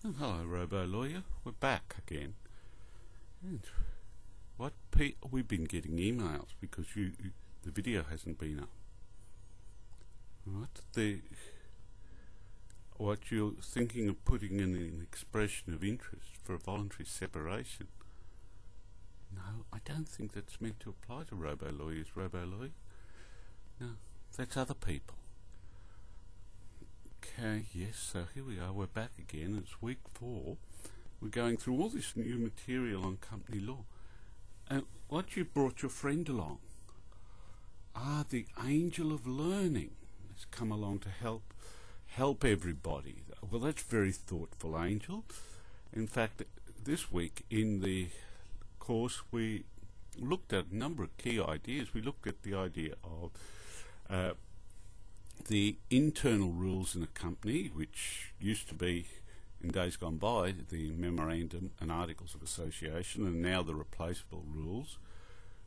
Oh, hello, Robo Lawyer. We're back again. And we've been getting emails because the video hasn't been up. What you're thinking of putting in an expression of interest for a voluntary separation? No, I don't think that's meant to apply to Robo Lawyers, Robo Lawyer. No, that's other people. Okay, yes, so here we are, we're back again. It's week 4. We're going through all this new material on company law. And what you brought your friend along? The angel of learning has come along to help everybody. Well, that's very thoughtful, Angel. In fact, this week in the course we looked at a number of key ideas. We looked at the idea of the internal rules in a company, which used to be, in days gone by, the memorandum and articles of association, and now the replaceable rules.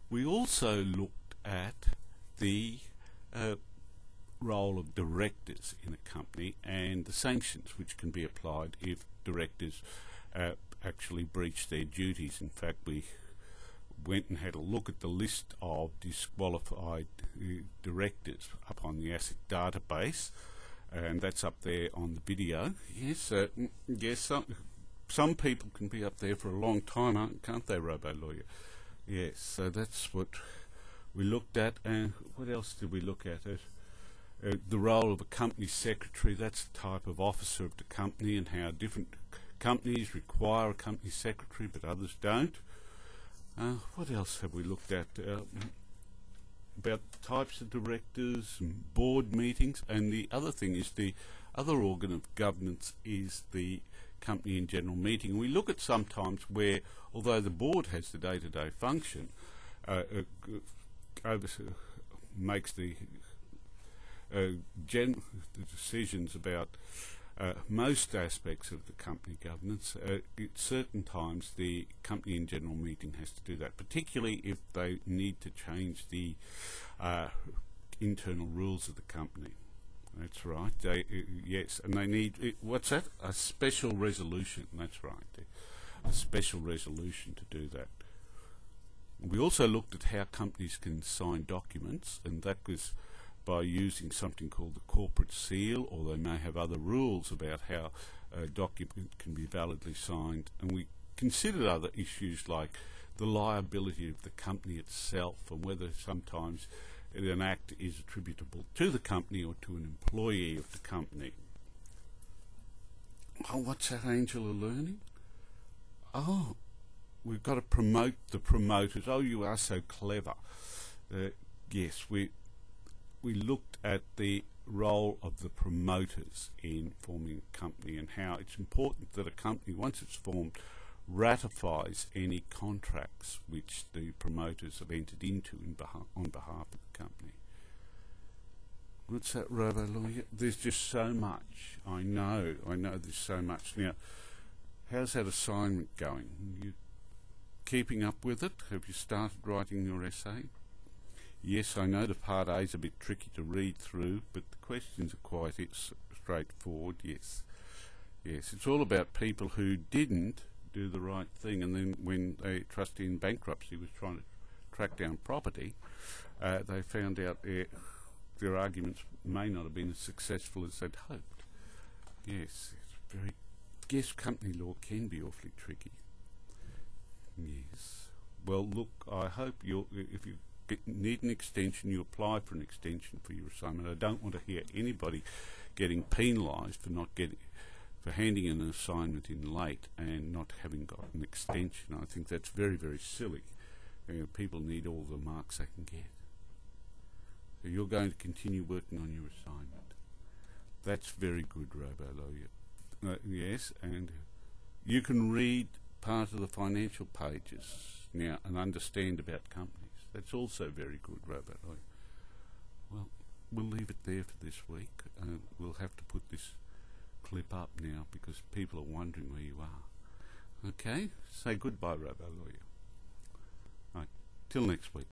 We also looked at the role of directors in a company and the sanctions which can be applied if directors actually breach their duties. In fact, we went and had a look at the list of disqualified directors up on the ASIC database, and that's up there on the video. Yes, yes, some people can be up there for a long time, can't they, Robo Lawyer? Yes, so that's what we looked at. And what else did we look at? The role of a company secretary. That's the type of officer of the company, and how different companies require a company secretary but others don't. What else have we looked at? About types of directors and board meetings, and the other thing is the other organ of governance is the company in general meeting. We look at sometimes where, although the board has the day-to-day function, makes the decisions about most aspects of the company governance. At certain times the company in general meeting has to do that, particularly if they need to change the internal rules of the company. That's right. Yes, and they need, what's that? A special resolution. That's right. A special resolution to do that. We also looked at how companies can sign documents, and that was by using something called the corporate seal, or they may have other rules about how a document can be validly signed. And we considered other issues like the liability of the company itself, and whether sometimes an act is attributable to the company or to an employee of the company. Oh, what's that, Angel of Learning? Oh, we've got to promote the promoters. Oh, you are so clever. Yes, we looked at the role of the promoters in forming a company, and how it's important that a company, once it's formed, ratifies any contracts which the promoters have entered into on behalf of the company. What's that, Robo Lawyer? There's just so much. I know there's so much. Now, how's that assignment going? You keeping up with it? Have you started writing your essay? Yes, I know the part A is a bit tricky to read through, but the questions are quite straightforward. Yes, it's all about people who didn't do the right thing, and then when a trustee in bankruptcy was trying to track down property, they found out their arguments may not have been as successful as they'd hoped. Yes, company law can be awfully tricky. Yes. Well, look, I hope if you need an extension, you apply for an extension for your assignment. I don't want to hear anybody getting penalised for handing in an assignment in late and not having got an extension. I think that's very, very silly. People need all the marks they can get. So you're going to continue working on your assignment. That's very good, Robo Lawyer. Yes, and you can read part of the financial pages now and understand about companies. That's also very good, Robo Lawyer. Well, we'll leave it there for this week. We'll have to put this clip up now because people are wondering where you are. Okay? Say goodbye, Robo Lawyer. Right. Till next week.